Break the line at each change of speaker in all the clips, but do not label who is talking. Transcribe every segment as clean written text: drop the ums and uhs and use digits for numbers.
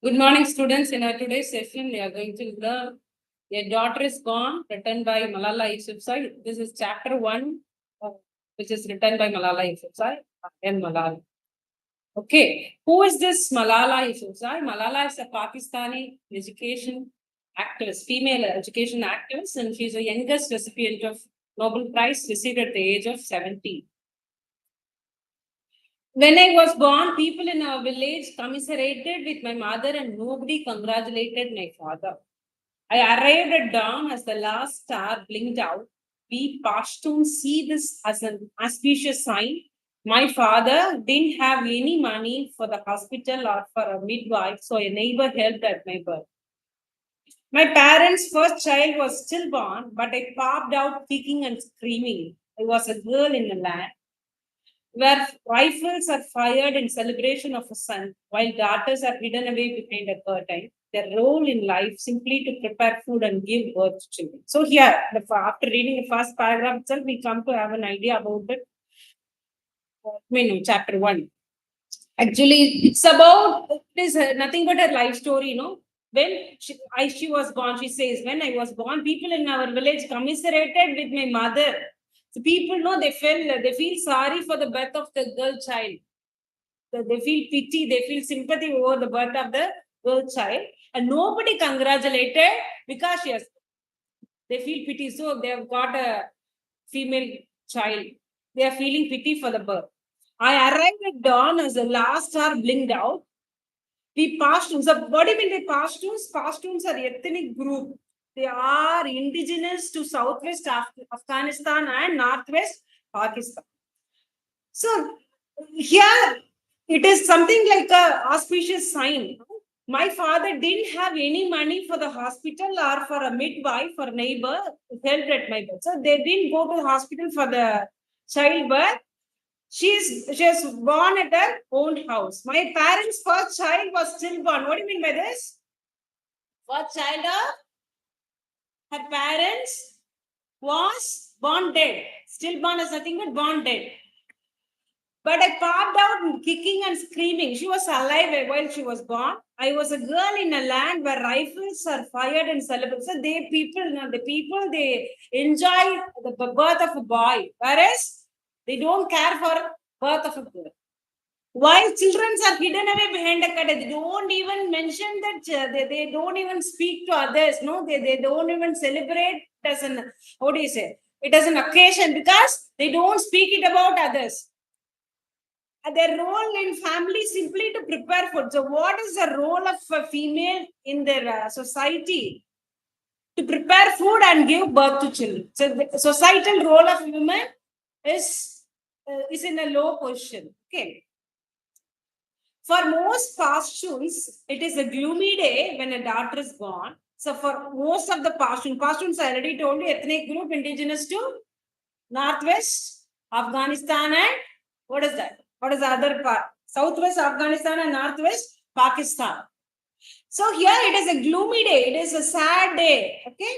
Good morning, students. In our today's session, we are going to learn A Daughter is Gone, written by Malala Yousafzai. This is chapter 1, which is written by Malala Yousafzai and Malala. Okay, who is this Malala Yousafzai? Malala is a Pakistani education activist, female education activist, and she's the youngest recipient of Nobel Prize received at the age of 17. When I was born, people in our village commiserated with my mother and nobody congratulated my father. I arrived at dawn as the last star blinked out. We Pashtuns see this as an auspicious sign. My father didn't have any money for the hospital or for a midwife, so a neighbor helped at my birth. My parents' first child was stillborn, but I popped out kicking and screaming. I was a girl in a land where rifles are fired in celebration of a son, while daughters are hidden away behind a curtain. Their role in life simply to prepare food and give birth to children. So here, after reading the first paragraph itself, we come to have an idea about it. Chapter 1. Actually, it's about, it is nothing but her life story, When she was born, she says, when I was born, people in our village commiserated with my mother. So people know they feel sorry for the birth of the girl child. So they feel pity, they feel sympathy over the birth of the girl child, and nobody congratulated because yes, they feel pity. So they have got a female child. They are feeling pity for the birth. I arrived at dawn as the last star blinked out. We Pashtuns. So what do you mean by Pashtuns? Pashtuns are ethnic group. They are indigenous to southwest Afghanistan and northwest Pakistan. So here it is something like a auspicious sign. My father didn't have any money for the hospital or for a midwife or neighbor who helped at my birth. So they didn't go to the hospital for the childbirth. She was born at her own house. My parents' first child was stillborn. What do you mean by this? First child of her parents was born dead. Stillborn is nothing but born dead. But I popped out kicking and screaming. She was alive while she was born. I was a girl in a land where rifles are fired and celebrated. So the people, they enjoy the birth of a boy, whereas they don't care for birth of a girl. While children are hidden away behind a curtain, they don't even mention that they don't even speak to others. No, they don't even celebrate it as an, what do you say? It as an occasion because they don't speak it about others. Their role in family simply to prepare food. So, what is the role of a female in their society? To prepare food and give birth to children. So, the societal role of women is in a low position. Okay. For most Pashtuns, it is a gloomy day when a daughter is born. So, for most of the Pashtuns, I already told you, ethnic group indigenous to Northwest Afghanistan and what is that? What is the other part? Southwest Afghanistan and Northwest Pakistan. So here it is a gloomy day. It is a sad day. Okay.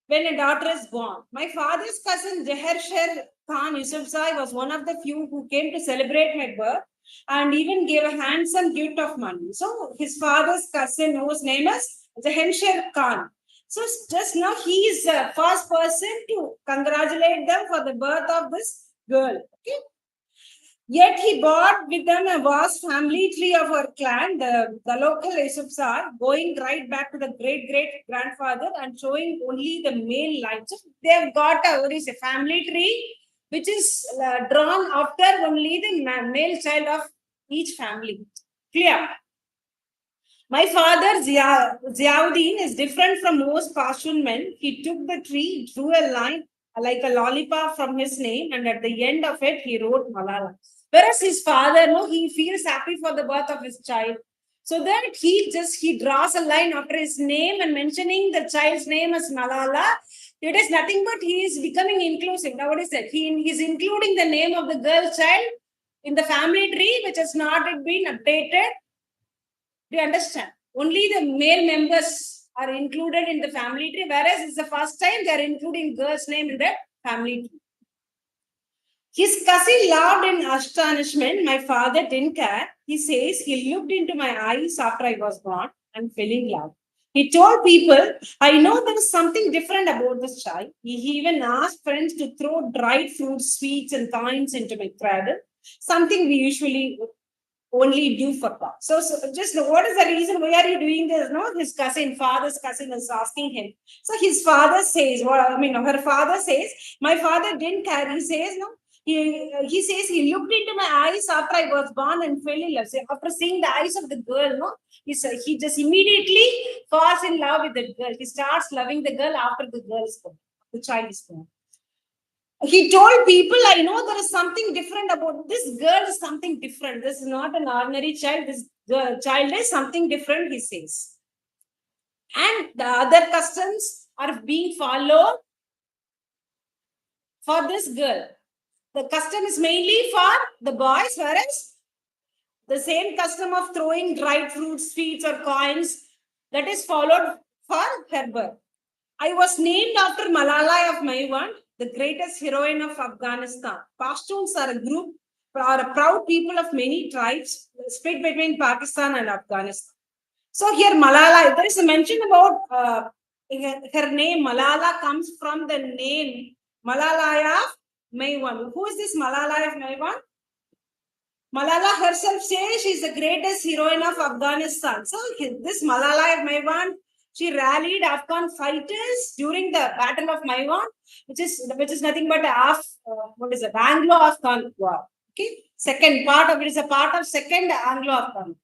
When a daughter is born. My father's cousin Jaharsher Khan Yousafzai was one of the few who came to celebrate my birth and even gave a handsome gift of money. So his father's cousin, whose name is Jaharsher Khan. So just now he is the first person to congratulate them for the birth of this girl. Okay. Yet he brought with them a vast family tree of our clan, the local Yousafzai, going right back to the great-great-grandfather and showing only the male line. So they have got a family tree which is drawn after only the male child of each family. Clear? My father, Ziauddin, is different from most Pashtun men. He took the tree, drew a line like a lollipop from his name, and at the end of it, he wrote Malala. Whereas his father, no, he feels happy for the birth of his child. So that he draws a line after his name and mentioning the child's name as Malala. It is nothing but he is becoming inclusive. Now, what is that? He is including the name of the girl child in the family tree, which has not been updated. Do you understand? Only the male members are included in the family tree, whereas it's the first time they are including girl's name in the family tree. His cousin laughed in astonishment. My father didn't care. He says he looked into my eyes after I was gone and fell in love. He told people, I know there is something different about this child. He even asked friends to throw dried fruits, sweets, and coins into my cradle, something we usually only do for God. So just what is the reason? Why are you doing this? No, his cousin, father's cousin is asking him. So his father says, well, I mean, her father says, my father didn't care. He says, no, he says he looked into my eyes after I was born and fell in love. So after seeing the eyes of the girl, no, he just immediately falls in love with the girl. He starts loving the girl after the girl is born, the child is born. He told people, I know there is something different about this girl, is something different. This is not an ordinary child. This child is something different, he says. And the other customs are being followed for this girl. The custom is mainly for the boys, whereas the same custom of throwing dried fruits, sweets, or coins, that is followed for her birth. I was named after Malala of Maiwand, the greatest heroine of Afghanistan. Pashtuns are a group, are a proud people of many tribes split between Pakistan and Afghanistan. So here Malala, there is a mention about her name. Malala comes from the name Malala of Maiwand. Who is this Malala of Maiwand? Malala herself says she is the greatest heroine of Afghanistan. So this Malala of Maiwand, she rallied Afghan fighters during the Battle of Maiwand, which is nothing but Anglo-Afghan war. Okay, second part of it is a part of second Anglo-Afghan.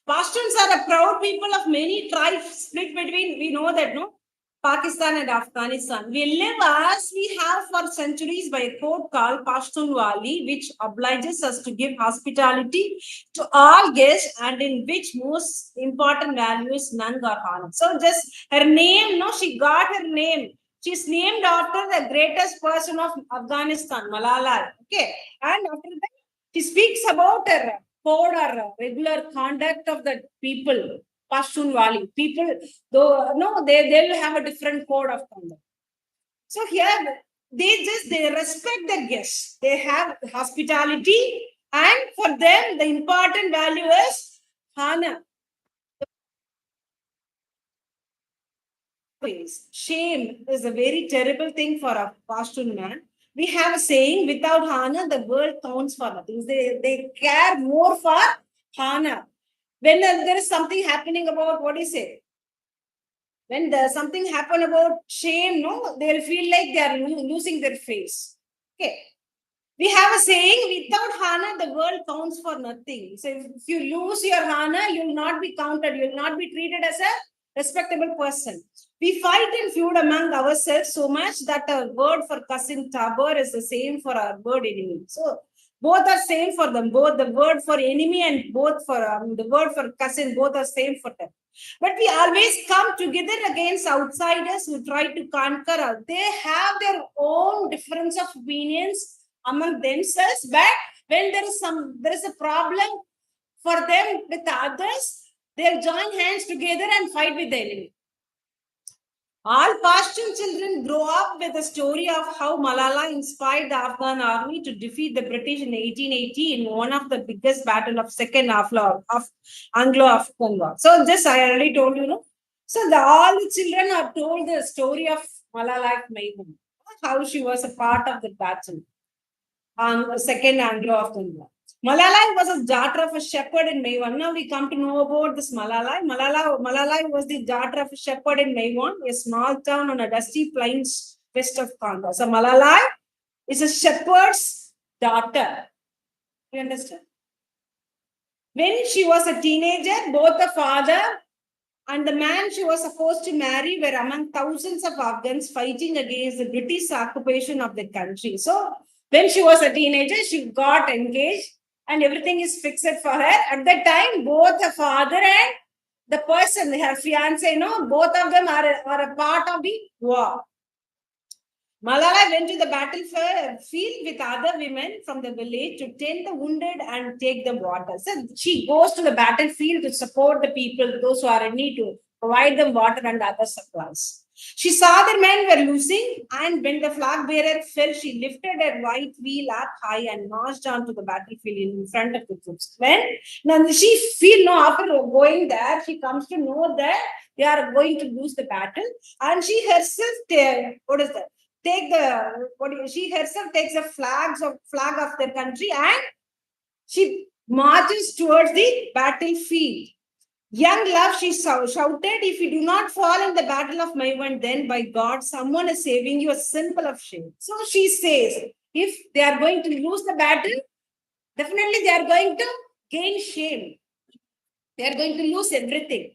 Pashtuns are a proud people of many tribes split between, we know that, no? Pakistan and Afghanistan. We live as we have for centuries by a code called Pashtunwali, which obliges us to give hospitality to all guests and in which most important value is none are honored. So just her name, no, she got her name. She's named after the greatest person of Afghanistan, Malala. Okay. And after that, she speaks about her code or regular conduct of the people. Pashtunwali people, though no, they'll have a different code of conduct. So here they respect their guests. They have hospitality, and for them the important value is hana. Shame is a very terrible thing for a Pashtun man. We have a saying, without hana, the world counts for nothing. They care more for hana. When there is something happening about, what do you say? When there's something happen about shame, no, they'll feel like they are losing their face. Okay. We have a saying, without hana, the world counts for nothing. So if you lose your hana, you'll not be counted. You'll not be treated as a respectable person. We fight and feud among ourselves so much that a word for cousin tabor is the same for our word enemy. So both are same for them. Both the word for enemy and both for the word for cousin, both are same for them. But we always come together against outsiders who try to conquer us. They have their own difference of opinions among themselves, but when there is a problem for them with others, they'll join hands together and fight with the enemy. All Pashtun children grow up with the story of how Malala inspired the Afghan army to defeat the British in 1880 in one of the biggest battle of second Anglo-Afghan war. So this I already told you, no? So all the children are told the story of Malala Maiwand, how she was a part of the battle. Second Anglo-Afghan war. Malala was a daughter of a shepherd in Maiwand. Now we come to know about this Malala. Malala was the daughter of a shepherd in Maiwand, a small town on a dusty plains west of Kandahar. So Malala is a shepherd's daughter. You understand? When she was a teenager, both the father and the man she was supposed to marry were among thousands of Afghans fighting against the British occupation of the country. So when she was a teenager, she got engaged and everything is fixed for her. At that time, both the father and the person, her fiance, both of them are a part of the war. Malala went to the battlefield with other women from the village to tend the wounded and take the water. So she goes to the battlefield to support the people, those who are in need, to provide them water and other supplies. She saw the men were losing, and when the flag bearer fell, she lifted her white wheel up high and marched on to the battlefield in front of the troops. When now she feel no after going there, she comes to know that they are going to lose the battle, and she herself what is that? Take the she herself takes a flag of their country and she marches towards the battlefield. Young love, she shouted, if you do not fall in the battle of Maivan, then by God, someone is saving you a symbol of shame. So she says, if they are going to lose the battle, definitely they are going to gain shame. They are going to lose everything.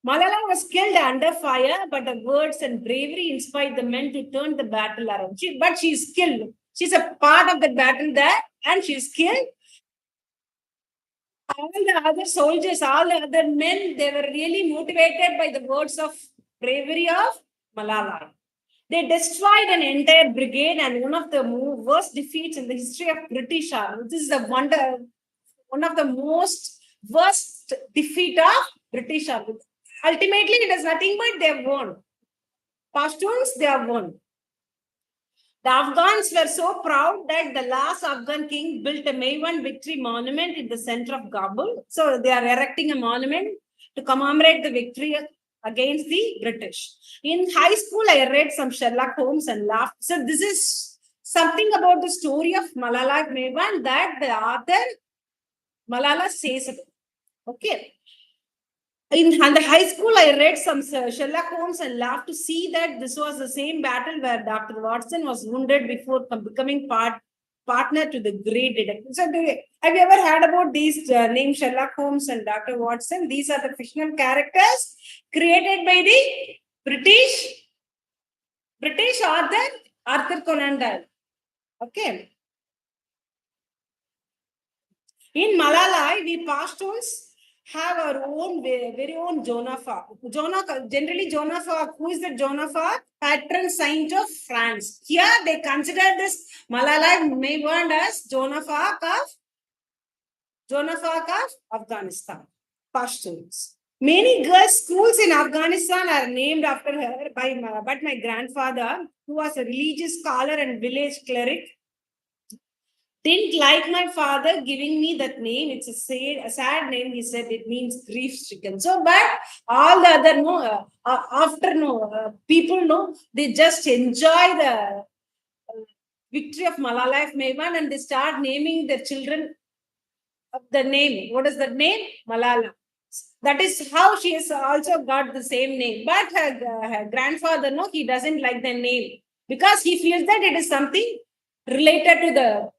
Malala was killed under fire, but her words and bravery inspired the men to turn the battle around. But she is killed. She's a part of the battle there, and she's killed. All the other soldiers, all the other men, they were really motivated by the words of bravery of Malala. They destroyed an entire brigade and one of the worst defeats in the history of British Army. This is one of the most worst defeat of British Army. Ultimately, it is nothing but they have won. Pashtuns, they have won. The Afghans were so proud that the last Afghan king built a Maiwan victory monument in the center of Kabul. So they are erecting a monument to commemorate the victory against the British. In high school, I read some Sherlock Holmes and laughed. So this is something about the story of Malala Maiwan that the author Malala says about. Okay. In the high school, I read some Sherlock Holmes and laughed to see that this was the same battle where Dr. Watson was wounded before becoming partner to the great detective. So, have you ever heard about these names Sherlock Holmes and Dr. Watson? These are the fictional characters created by the British author Arthur Conan Doyle. Okay. In Malalai, we Pashtuns have our own very own Joan of Arc. Generally, Joan of Arc. Who is the Joan of Arc? Patron saint of France. Here, they consider this Malalai Maiwan as Joan of Arc of Afghanistan. Pashtuns. Many girls' schools in Afghanistan are named after her but my grandfather, who was a religious scholar and village cleric, didn't like my father giving me that name. It's a sad name. He said it means grief stricken. So, but all the other people they just enjoy the victory of Malala Maiwan and they start naming their children the name. What is that name? Malala. That is how she has also got the same name. But her grandfather, he doesn't like the name because he feels that it is something related to the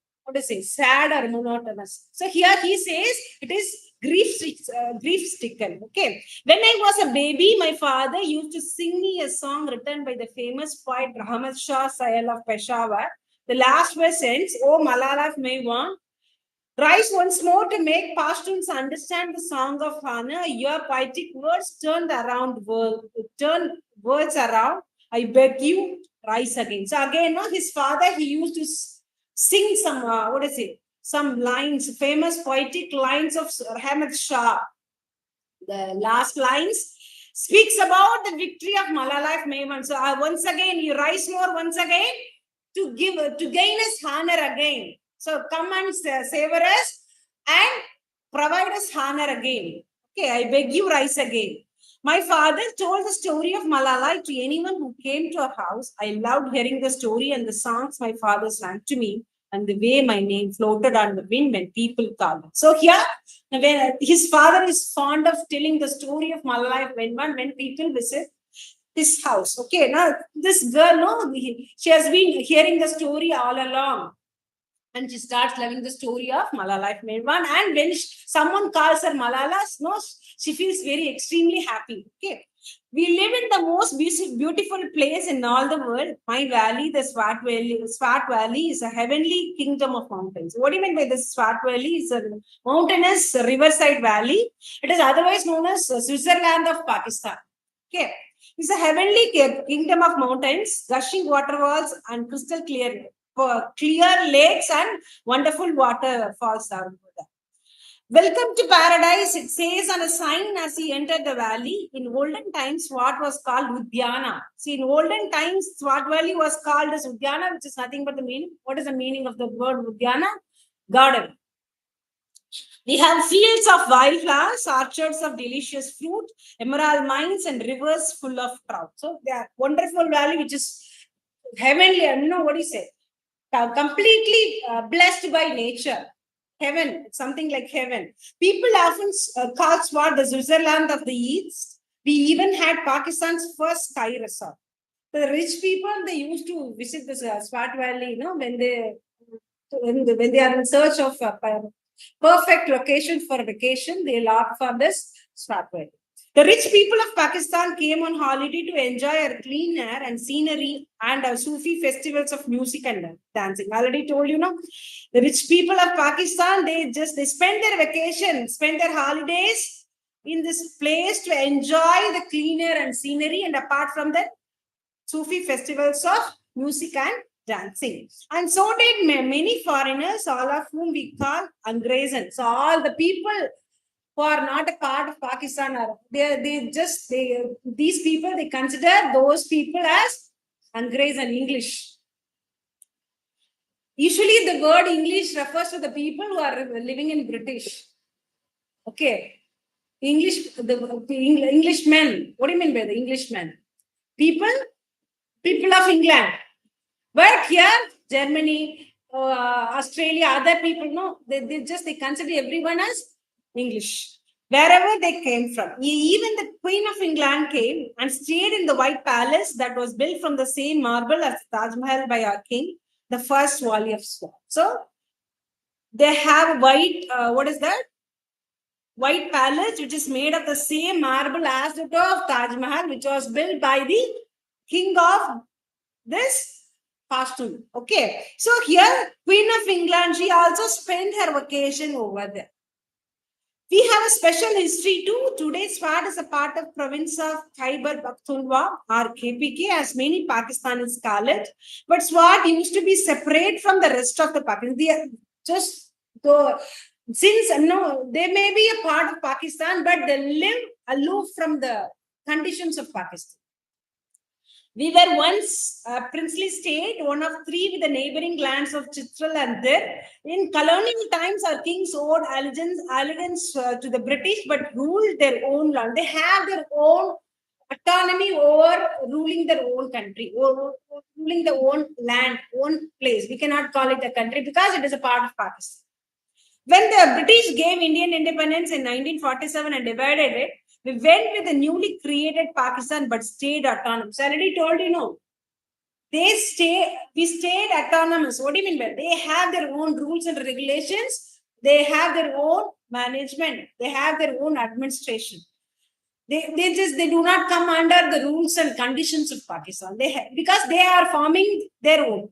sad or monotonous. So here he says it is grief stricken. Okay. When I was a baby, my father used to sing me a song written by the famous poet Rahmat Shah Sayal of Peshawar. The last verse ends, "Oh Malala Maiwan, rise once more to make Pashtuns understand the song of honor. Your poetic words turn words around. I beg you, rise again." So again, his father, he used to sing some, some lines, famous poetic lines of Ahmed Shah. The last lines speaks about the victory of Malala Maiwan. So once again, you rise more once again to gain us honor again. So come and savor us and provide us honor again. Okay, I beg you, rise again. My father told the story of Malala to anyone who came to our house. I loved hearing the story and the songs my father sang to me and the way my name floated on the wind when people called. So here, when his father is fond of telling the story of Malala when people visit his house. Okay, now this girl, she has been hearing the story all along. And she starts loving the story of Malala Maiwan. And when someone calls her Malala, she feels very extremely happy. Okay. We live in the most beautiful place in all the world. My valley, the Swat Valley is a heavenly kingdom of mountains. What do you mean by this Swat Valley? It's a mountainous riverside valley. It is otherwise known as Switzerland of Pakistan. Okay. It's a heavenly kingdom of mountains, gushing waterfalls and crystal clear lakes and wonderful waterfalls are there. Welcome to paradise, it says on a sign as he entered the valley. In olden times, what was called Udhyana. See, in olden times, Swat Valley was called as Udhyana, which is nothing but the meaning. What is the meaning of the word Udhyana? Garden. We have fields of wildflowers, orchards of delicious fruit, emerald mines, and rivers full of trout. So, they are wonderful valley, which is heavenly. I don't know what do you say? Completely blessed by nature. Heaven, something like heaven. People often call Swat the Switzerland of the East. We even had Pakistan's first sky resort. The rich people, they used to visit this Swat Valley, when they are in search of a perfect location for vacation, they opt for this Swat Valley. The rich people of Pakistan came on holiday to enjoy a clean air and scenery and Sufi festivals of music and dancing. I already told you, the rich people of Pakistan, they spend their vacation, spend their holidays in this place to enjoy the clean air and scenery, and apart from that, Sufi festivals of music and dancing. And so did many foreigners, all of whom we call Angrezan. So all the people who are not a part of Pakistan are these people, they consider those people as Angrez and English. Usually the word English refers to the people who are living in British. Okay. Englishmen. What do you mean by the Englishmen? People of England. But here, Germany, Australia, other people, no, they consider everyone as English, wherever they came from. Even the Queen of England came and stayed in the White Palace that was built from the same marble as Taj Mahal by our king, the first Wali of Swat. So they have white, what is that? White Palace, which is made of the same marble as the of Taj Mahal, which was built by the king of this Pashtun. Okay. So here, Queen of England, she also spent her vacation over there. We have a special history too. Today, Swat is a part of province of Khyber Pakhtunkhwa or KPK, as many Pakistanis call it. But Swat used to be separate from the rest of the Pakistan. They are just since they may be a part of Pakistan, but they live aloof from the conditions of Pakistan. We were once a princely state, one of three with the neighboring lands of Chitral and Dir. In colonial times, our kings owed allegiance to the British, but ruled their own land. They have their own autonomy over ruling their own country, or ruling their own land, own place. We cannot call it a country because it is a part of Pakistan. When the British gave Indian independence in 1947 and divided it, we went with the newly created Pakistan but stayed autonomous. I already told you, we stayed autonomous. What do you mean by that? They have their own rules and regulations. They have their own management. They have their own administration. They do not come under the rules and conditions of Pakistan. Because they are forming their own.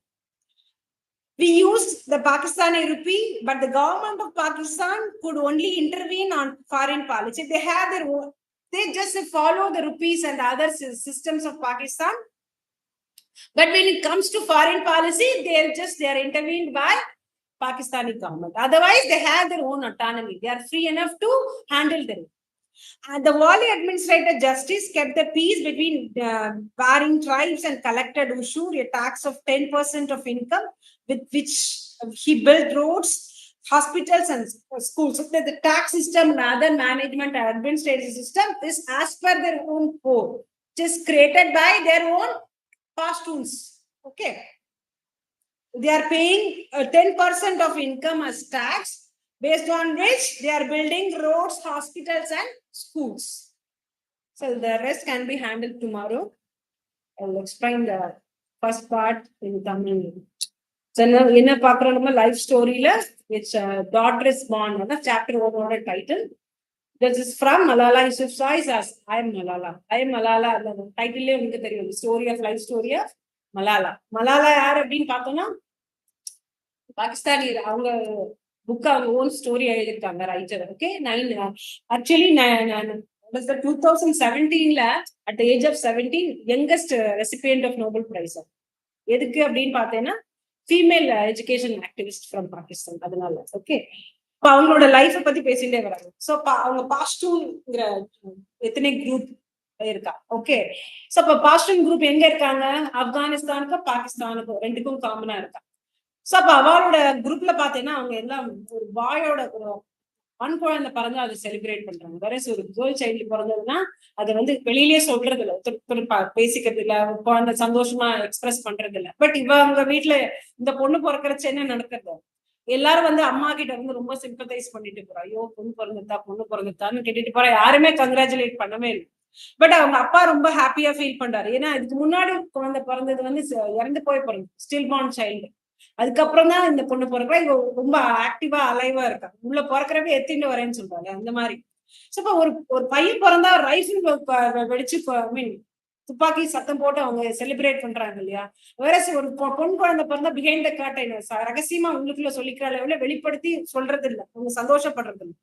We used the Pakistani rupee, but the government of Pakistan could only intervene on foreign policy. They have their own. They just follow the rupees and other systems of Pakistan. But when it comes to foreign policy, they are intervened by Pakistani government. Otherwise, they have their own autonomy. They are free enough to handle them. And the Wali administrator justice kept the peace between warring tribes and collected ushur, a tax of 10% of income, with which he built roads, hospitals, and schools. So the tax system and other management and administrative system is as per their own code, which is created by their own Pashtuns. Okay. They are paying 10% of income as tax, based on which they are building roads, hospitals, and schools. So the rest can be handled tomorrow. I will explain the first part in Tamil. So now in a life story, which daughter is born, chapter 1 title. This is from Malala Yousafzai's as I am Malala. I am Malala. The title is story of life story of Malala. Malala yaar appdin pathona Pakistani book own story எழுதிருக்காங்க writer. Okay, actually was the 2017 at the age of 17 youngest recipient of Nobel Prize. எதுக்கு அப்படின்னு பார்த்தேன்னா female education activist from Pakistan. அதனால okay. அவங்களோட life பத்தி பேசிட்டே வராங்க. So அவங்க பாஸ்டூன்ங்கிற எத்தனை குரூப் இருக்கா. ஓகே. சோ அப்ப பாஸ்டூன் குரூப் எங்க இருக்காங்க? ஆப்கானிஸ்தானுக்கும் பாகிஸ்தானுக்கும் ரெண்டுக்கும் காமனா இருக்கா. சோ அப்ப அவளோட குரூப்ல பாத்தீங்கன்னா அவங்க எல்லாம் ஒரு பாயோட ஆண் குழந்தை பிறந்தா அதை செலிப்ரேட் பண்றாங்க. வேற ஒரு கேர்ள் சைல்டு பிறந்ததுன்னா அதை வந்து வெளியிலேயே சொல்றது இல்ல, பேசிக்கிறது இல்ல, குழந்தை சந்தோஷமா எக்ஸ்பிரஸ் பண்றது இல்ல. பட் அவங்க வீட்டுல இந்த பொண்ணு பிறக்கிறச்ச என்ன நடக்கிறது, எல்லாரும் வந்து அம்மா கிட்ட வந்து ரொம்ப சிம்பத்தைஸ் பண்ணிட்டு போறா. ஐயோ பொண்ணு பிறந்துட்டா பொண்ணு பிறந்துட்டான்னு கேட்டுட்டு போறா. யாருமே கங்க்ராச்சுலேட் பண்ணவே இல்லை. பட் அவங்க அப்பா ரொம்ப ஹாப்பியா ஃபீல் பண்றாரு. ஏன்னா இதுக்கு முன்னாடி குழந்தை பிறந்தது வந்து இறந்து போய் பிறகு ஸ்டில் பார்ன் சைல்டு. அதுக்கப்புறம் தான் இந்த பொண்ணு பிறக்கிறா. இவ ரொம்ப ஆக்டிவா அலைவா இருக்கா. உள்ள பிறக்கிறப்ப எத்தின்னு வரேன்னு சொல்றாங்க அந்த மாதிரி. இப்ப ஒரு ஒரு பையன் பிறந்தா ரைஃபிள் வெடிச்சு மீன் துப்பாக்கி சத்தம் போட்டு அவங்க செலிப்ரேட் பண்றாங்க இல்லையா. வேற ஒரு பொன் குழந்தை பிறந்தா பிஹைண்ட் த கர்டைன் ரகசியமா உள்ளுக்குள்ள சொல்லிக்கிற அளவுல வெளிப்படுத்தி சொல்றது இல்ல, அவங்க சந்தோஷப்படுறது இல்ல.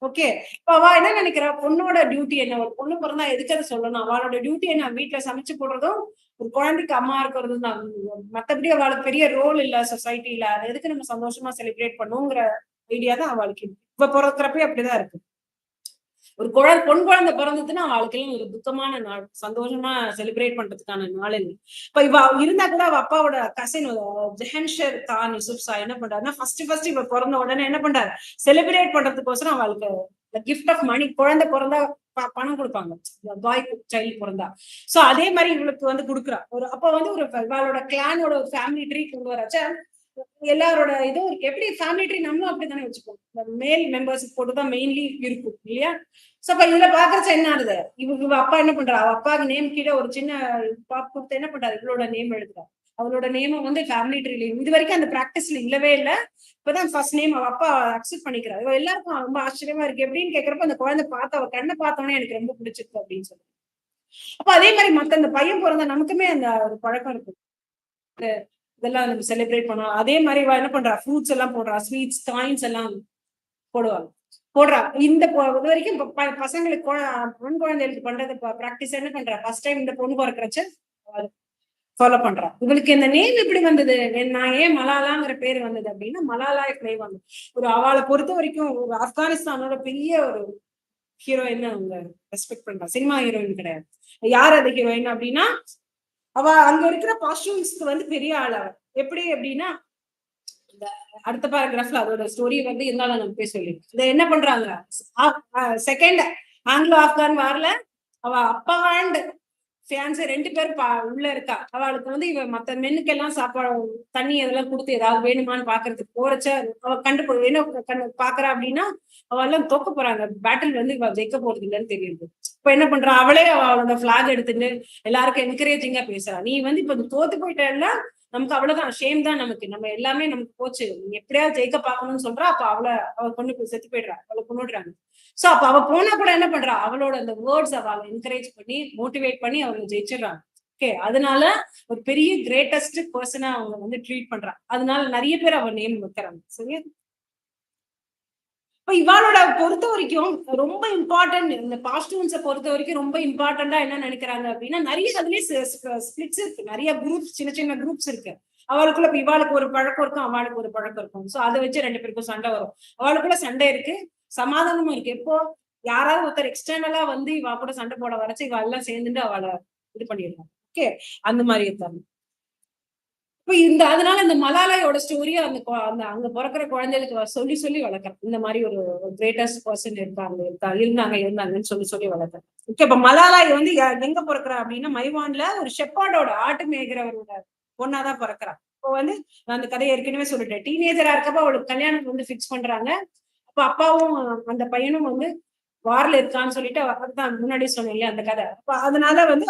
ஓகே. இப்ப அவ என்ன நினைக்கிறா, பொண்ணோட டியூட்டி என்ன, ஒரு பொண்ணு பிறந்தா எதுக்கு அதை சொல்லணும், அவளோட டியூட்டி என்ன, வீட்டுல சமைச்சு போடுறதும் ஒரு குழந்தைக்கு அம்மா இருக்கிறதும் தான். மத்தபடி அவளுக்கு பெரிய ரோல் இல்ல சொசைட்டில, அது எதுக்கு நம்ம சந்தோஷமா செலிப்ரேட் பண்ணுங்கிற ஐடியா தான் அவளுக்கு இப்ப பிறக்கிறப்ப அப்படிதான் இருக்கு. ஒரு பொன் குழந்தை பிறந்ததுன்னா அவளுக்கெல்லாம் ஒரு துக்கமான நாள், சந்தோஷமா செலிப்ரேட் பண்றதுக்கான நாள் இல்லை. இப்ப இவ இருந்தா கூட அவ அப்பாவோட கசின் ஜெஹன்ஷர் கான் யூசுப் ஷா என்ன பண்றாருன்னா ஃபர்ஸ்ட் இவ பிறந்த உடனே என்ன பண்றாரு, செலிப்ரேட் பண்றதுக்கோசரம் அவளுக்கு கிஃப்ட் ஆஃப் மணி, குழந்தை பிறந்தா பணம் கொடுப்பாங்க, பாய் சைல்டு பிறந்தா. சோ அதே மாதிரி இவளுக்கு வந்து கொடுக்குறா. ஒரு அப்ப வந்து ஒரு இவளோட கிளானோட ஒரு ஃபேமிலி ட்ரீ கொண்டு வராச்சா, எல்லாரோட இதுவும் எப்படி ஃபேமிலி ட்ரீ நம்மளும் அப்படித்தானே வச்சுப்போம், மேல் மெம்பர்ஸ் போட்டுதான் மெயின்லி இருக்கும் இல்லையா. சோ அப்ப இதுல பாக்குறச்ச என்ன ஆகுது, இவ அப்பா என்ன பண்றா, அவ அப்பாவுக்கு நேம் கீழே ஒரு சின்ன பாப் கொடுத்து என்ன பண்றாரு, இவளோட நேம் எழுதுறா. அவளோட நேம் வந்து ஃபேமிலி ட்ரீல இது வரைக்கும் அந்த பிராக்டிஸ்ல இல்லவே இல்லை. இப்பதான் ஃபர்ஸ்ட் நேம் அவ அப்பா அக்செப்ட் பண்ணிக்கிறாரு. இவ எல்லாருக்கும் ரொம்ப ஆச்சரியமா இருக்கு. எப்படின்னு கேக்குறப்ப அந்த குழந்தை பார்த்த அவ கண்ணை பார்த்தோன்னே எனக்கு ரொம்ப பிடிச்சிருக்கு அப்படின்னு சொல்லி. அப்ப அதே மாதிரி மத்த அந்த பையன் பிறந்த நமக்குமே அந்த ஒரு பழக்கம் இருக்கு, இதெல்லாம் நம்ம செலிப்ரேட் பண்ணுவோம். அதே மாதிரி என்ன பண்றா, ஃப்ரூட்ஸ் எல்லாம் போடுறா, ஸ்வீட்ஸ் காயின்ஸ் எல்லாம் போடுவாங்க போடுறா. இந்த இது வரைக்கும் பசங்களுக்கு பெண் குழந்தைகளுக்கு பண்றது பிராக்டிஸ் என்ன பண்றா, ஃபர்ஸ்ட் டைம் இந்த பொண்ணு பிறக்கிறச்சு ஃபாலோ பண்றா. இவளுக்கு இந்த நேம் எப்படி வந்தது, நான் ஏன் மலாலாங்கிற பேர் வந்தது அப்படின்னா, மலாலா எப்படி வந்தது, ஒரு அவளை பொறுத்த வரைக்கும் ஒரு ஆப்கானிஸ்தானோட பெரிய ஒரு ஹீரோயின் அவங்க ரெஸ்பெக்ட் பண்றா. சினிமா ஹீரோயின் கிடையாது. யார் அது ஹீரோயின் அப்படின்னா, அவ அங்க இருக்கிற காஸ்டியூம்ஸ்க்கு வந்து பெரிய ஆள். அவ எப்படி அப்படின்னா, அடுத்த பேராகிராஃப்ல அதோட ஸ்டோரி வந்து இருந்தாலும் நம்ம போய் சொல்லி இதை என்ன பண்றாங்க, செகண்ட் ஆங்கிலோ ஆப்கான் வார்ல அவ அப்பா அண்ட் ஃபியான்சே ரெண்டு பேரும் உள்ள இருக்கா. அவளுக்கு வந்து இவ மத்த மென்னுக்கு எல்லாம் சாப்பாடு தண்ணி அதெல்லாம் கொடுத்து ஏதாவது வேணுமான்னு பாக்குறதுக்கு போறச்ச அவ என்ன பாக்குறா அப்படின்னா, அவ எல்லாம் தோக்க போறாங்க, பேட்டில் வந்து இவ ஜெயிக்க போறது இல்லைன்னு தெரியுது. இப்ப என்ன பண்றா, அவளே அவளோட பிளாக் எடுத்துட்டு எல்லாருக்கும் என்கரேஜிங்கா பேசுறா. நீ வந்து இப்ப தோத்து போயிட்டா நமக்கு அவ்வளவுதான், ஷேம் தான், நம்ம எல்லாமே நமக்கு போச்சு, நீ எப்படியாவது ஜெயிக்க பாக்கணும்னு சொல்றா. அப்ப அவளை கொண்டு செத்து போயிடுறா, அவளை கொண்டுடுறாங்க. சோ அப்ப அவ போனா கூட என்ன பண்றா, அவளோட அந்த வேர்ட்ஸ் அவளை என்கரேஜ் பண்ணி மோட்டிவேட் பண்ணி அவங்க ஜெயிச்சிடறாங்க. ஓகே. அதனால ஒரு பெரிய கிரேட்டஸ்ட் பர்சனா அவங்க வந்து ட்ரீட் பண்றா. அதனால நிறைய பேர் அவ நேம் வைக்கிறாங்க. சரியா. இப்ப இவாளோட பொறுத்த வரைக்கும் ரொம்ப இம்பார்ட்டன்ட், இந்த பாஸ்டூன்ஸை பொறுத்த வரைக்கும் ரொம்ப இம்பார்ட்டண்டா என்ன நினைக்கிறாங்க அப்படின்னா, நிறைய அதுலயே ஸ்பிளிட்ஸ் இருக்கு, நிறைய குரூப்ஸ், சின்ன சின்ன குரூப்ஸ் இருக்கு. அவளுக்குள்ள இவாளுக்கு ஒரு பழக்கம் இருக்கும், அவளுக்கு ஒரு பழக்கம் இருக்கும். சோ அதை வச்சு ரெண்டு பேருக்கும் சண்டை வரும். அவளுக்குள்ள சண்டை இருக்கு, சமாதானமும் இருக்கு. எப்போ யாராவது ஒருத்தர் எக்ஸ்டர்னலா வந்து இவா கூட சண்டை போட வரைச்சு இவ எல்லாம் சேர்ந்துட்டு அவளை இது பண்ணிடுறாங்க. ஓகே. அந்த மாதிரி இருக்காங்க. இப்ப அதனால இந்த மலாலாயோட ஸ்டோரியை அந்த அங்க பிறக்கிற குழந்தைகளுக்கு சொல்லி சொல்லி வளர்க்குறேன். இந்த மாதிரி ஒரு கிரேட்டஸ்ட் பர்சன் இருந்தாங்கன்னு சொல்லி சொல்லி வளர்க்குறேன். ஓகே. இப்ப மலாலாய் வந்து எங்க பிறக்கிறா அப்படின்னா, மைவான்ல ஒரு ஷெப்பார்டோட ஆட்டு மேய்கிறவரோட பொண்ணாதான் பிறக்கிறா. இப்போ வந்து நான் அந்த கதையை ஏற்கனவே சொல்லிட்டேன். டீனேஜரா இருக்கப்ப அவளுக்கு கல்யாணம் வந்து பிக்ஸ் பண்றாங்க. அப்ப அப்பாவும் அந்த பையனும் வந்து வார்ல இருக்கான்னு சொல்லிட்டு தான் முன்னாடி சொன்னேன் இல்லையா அந்த கதை. அதனால வந்து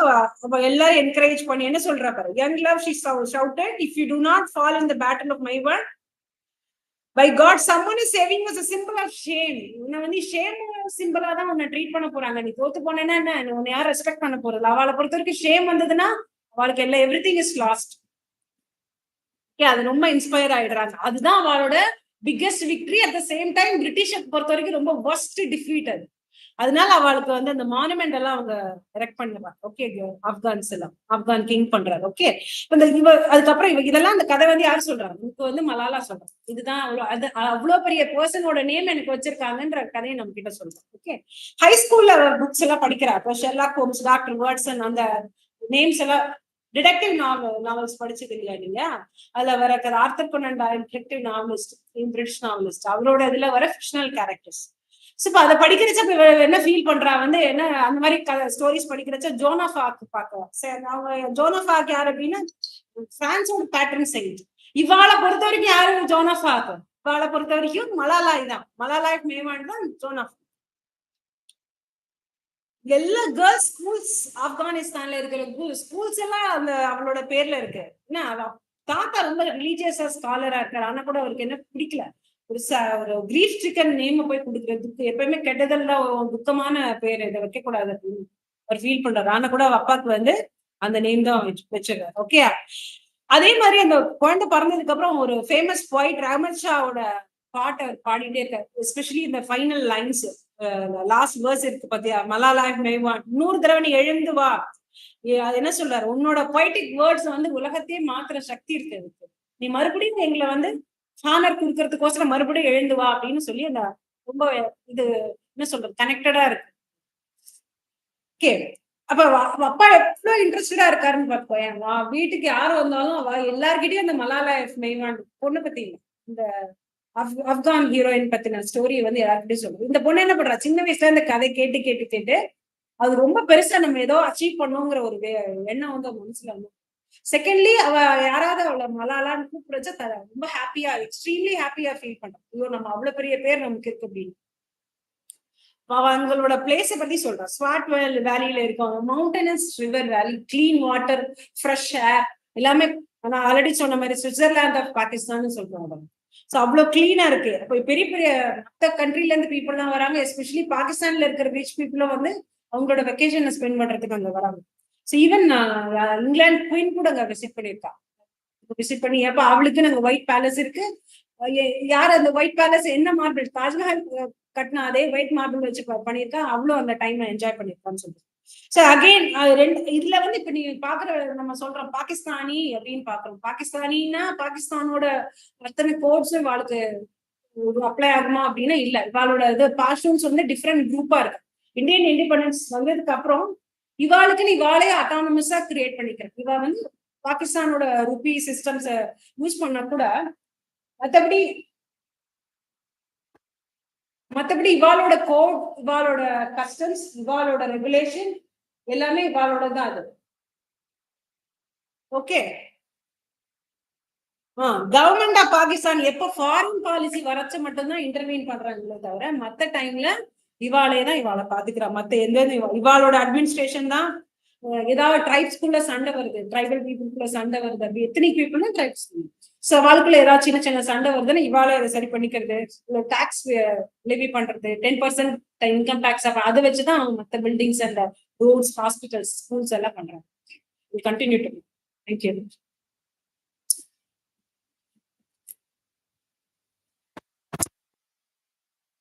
அவ எல்லாரும் என்கரேஜ் பண்ணி என்ன சொல்றா பாரு, young love she shouted, if you do not fall in the battle of my world by God summon is serving as a symbol of shame. உன்னை வந்து ஷேம் சிம்பிளா தான் உன்னை ட்ரீட் பண்ண போறாங்க. நீ தோத்து போனேன்னா என்ன, உன்னை யாரும் ரெஸ்பெக்ட் பண்ண போறது. அவளை பொறுத்த வரைக்கும் ஷேம் வந்ததுன்னா அவளுக்கு எல்லாம் எவ்ரிதிங் இஸ் லாஸ்ட். அது ரொம்ப இன்ஸ்பயர் ஆயிடுறாங்க. அதுதான் அவளோட biggest victory. At the same time பிரிட்டிஷை பொறுத்த வரைக்கும் ரொம்ப வர்ஸ்ட் டிஃபீட் அது. அதனால அவளுக்கு வந்து அந்த மானுமெண்ட் எல்லாம் அவங்க எரெக்ட் பண்ணுவாங்க. ஓகே, ஆப்கான்ஸ் எல்லாம் ஆப்கான் கிங் பண்றாரு. ஓகே, அதுக்கப்புறம் இதெல்லாம் அந்த கதை வந்து யார் சொல்றாங்க, இதுக்கு வந்து மலாலா சொல்றாங்க. இதுதான் அவ்வளவு பெரிய பர்சனோட நேம் எனக்கு வச்சிருக்காங்கன்ற கதையை நம்ம கிட்ட சொல்றோம். ஓகே, ஹை ஸ்கூல்ல புக்ஸ் எல்லாம் படிக்கிறா. இப்போ ஷெர்லாக் ஹோம்ஸ், டாக்டர் வாட்சன், அந்த நேம்ஸ் எல்லாம் டிடெக்டிவ் நாவல்ஸ் படிச்சது இல்லையா நீங்க? அதுல வர Arthur Conan Doyle detective novelist, British novelist, அவரோட இதுல வர ஃபிக்ஷனல் கேரக்டர்ஸ். இப்ப அதை படிக்கிறச்ச என்ன ஃபீல் பண்றா வந்து, என்ன அந்த மாதிரி ஸ்டோரிஸ் படிக்கிறச்ச ஜோனாஃபாக் பாக்கலாம். அவங்க ஜோனாஃபாக் யார் அப்படின்னா பிரான்ஸோட பேட்டர்ன் செயின்ட். இவாளை பொறுத்த வரைக்கும் யாரு ஜோனாஃபாக்? இவாளை பொறுத்த வரைக்கும் மலாலாய் தான். மலாலாய் மேவான் தான் ஜோனாஃபாக். எல்லா கேர்ள்ஸ் ஸ்கூல்ஸ் ஆப்கானிஸ்தான்ல இருக்கிற ஸ்கூல்ஸ் எல்லாம் அந்த அவளோட பேர்ல இருக்கு. என்ன தாத்தா ரொம்ப ரிலீஜியஸா ஸ்காலரா இருக்காரு, ஆனா கூட அவருக்கு என்ன பிடிக்கல, ஒரு கிரீஃப் ஸ்ட்ரிக்கன் நேம் போய் கொடுக்குறதுக்கு. எப்பயுமே கெட்டதல்ல ஒரு துக்கமான பேர், இதை வைக்க கூடாது அப்படின்னு அவர் ஃபீல் பண்றாரு. ஆனா கூட அப்பாவுக்கு வந்து அந்த நேம் தான் வச்சிருக்காரு. ஓகே, அதே மாதிரி அந்த குழந்தை பிறந்ததுக்கு அப்புறம் ஒரு ஃபேமஸ் போயிட் ரஹமத் ஷாவோட பாட்டை பாடிட்டே இருக்காரு. எஸ்பெஷலி இந்த ஃபைனல் லைன்ஸ், லாஸ்ட் வேர்ஸ் இருக்கு பாத்தியா, மலாலா மேவான், 100 தடவை நீ எழுந்து வா. அது என்ன சொல்றாரு, உன்னோட பொய்டிக் வேர்ட்ஸ் வந்து உலகத்தையே மாத்துற சக்தி இருக்கு, நீ மறுபடியும் எங்களை வந்து ஹானர் கொடுக்கறதுக்கோசரம் மறுபடியும் எழுந்து வா அப்படின்னு சொல்லி அந்த ரொம்ப இது என்ன சொல்றது கனெக்டடா இருக்கு. ஓகே, அப்ப அப்பா எவ்வளவு இன்ட்ரெஸ்டடா இருக்காருன்னு பாப்போம். வீட்டுக்கு யாரு வந்தாலும் அவ எல்லார்கிட்டயும் அந்த மலாலா மேவான் பொண்ணு பத்தி இந்த ஆப்கான் ஹீரோயின் பத்தின ஸ்டோரியை வந்து எல்லாருக்கிட்டையும் சொல்லுது. இந்த பொண்ணு என்ன பண்றா, சின்ன வயசுல இந்த கதை கேட்டு கேட்டு கேட்டு அது ரொம்ப பெருசா நம்ம ஏதோ அச்சீவ் பண்ணுங்கிற ஒரு எண்ணம் வந்து மனசுல வந்து. செகண்ட்லி அவ யாராவது அவளை மலாலான்னு கூப்பிடுறச்ச ரொம்ப ஹாப்பியா, எக்ஸ்ட்ரீம்லி ஹாப்பியா ஃபீல் பண்றோம். ஐயோ, நம்ம அவ்வளவு பெரிய பேர் நமக்கு இருக்கு அப்படின்னு. அவங்களோட பிளேஸை பத்தி சொல்றேன். ஸ்வாட் வேலியில இருக்கவங்க, மவுண்டனஸ் ரிவர் வேலி, கிளீன் வாட்டர், ஃப்ரெஷ் ஏர், எல்லாமே நான் ஆல்ரெடி சொன்ன மாதிரி சுவிட்சர்லாந்து ஆஃப் பாகிஸ்தான் சொல்றாங்க. சோ அவ்வளவு கிளீனா இருக்கு. அப்போ பெரிய பெரிய மற்ற கண்ட்ரில இருந்து பீப்புள் எல்லாம் வராங்க. எஸ்பெஷலி பாகிஸ்தான்ல இருக்கிற பீச் பீப்புளும் வந்து அவங்களோட வெக்கேஷனை ஸ்பெண்ட் பண்றதுக்கு அங்க வராங்க. ஸோ ஈவன் இங்கிலாந்து குயின் கூட அங்க விசிட் பண்ணியிருக்கா. விசிட் பண்ணி அப்ப அவளுக்கு நாங்க ஒயிட் பேலஸ் இருக்கு. யார் அந்த ஒயிட் பேலஸ் என்ன மார்பிள், தாஜ்மஹால் கட்டினா அதே ஒயிட் மார்பிள் வச்சு பண்ணியிருக்கா. அவ்வளவு அந்த டைம் என்ஜாய் பண்ணிருக்கான்னு சொல்லிட்டு. சோ அகெயின் இதுல வந்து இப்ப நீ பாக்குற நம்ம சொல்றோம் பாகிஸ்தானி அப்படின்னு பாக்குறோம். பாகிஸ்தானின்னா பாகிஸ்தானோட அத்தனை கோட்ஸும் இவாளுக்கு அப்ளை ஆகுமா அப்படின்னா இல்ல. இவாளோட இது பாஷூன்ஸ் வந்து டிஃப்ரெண்ட் குரூப்பா இருக்கு. இந்தியன் இண்டிபெண்டன்ஸ் வந்ததுக்கு அப்புறம் இவாளுக்குன்னு இவாளே அட்டானமஸா கிரியேட் பண்ணிக்கிறேன். இவா வந்து பாகிஸ்தானோட ருபி சிஸ்டம்ஸ் யூஸ் பண்ண கூட மத்தபடி இவாளோட கோட், இவாளோட கஸ்டம்ஸ், இவாளோட ரெகுலேஷன் எல்லாமே இவாளோட தான் அது. ஓகே, கவர்மெண்ட் ஆஃப் பாகிஸ்தான் எப்ப ஃபாரின் பாலிசி வரச்ச மட்டும்தான் இன்டர்வீன் பண்றாங்களே தவிர மத்த டைம்ல இவாளே தான் இவாளை பாத்துக்கிறா. மத்த எந்த இவாளோட அட்மினிஸ்ட்ரேஷன் தான். ஏதாவது ட்ரைப்ஸ்குள்ள சண்டை வருது, ட்ரைபல் பீப்புளுக்குள்ள சண்டை வருது, அப்படி எத்தனை பீப்புள்னா ட்ரைப்ஸ். சோ வாழ்க்கையில ஏதாவது சின்ன சின்ன சண்டை வருதுன்னு இவாளை சரி பண்ணிக்கிறது, டாக்ஸ் லெவி பண்றது, 10% இன்கம் டாக்ஸ், அதை வச்சுதான் அவங்க மத்த buildings and roads, hospitals, schools எல்லாம் பண்றாங்க. Continue to. தேங்க்யூ.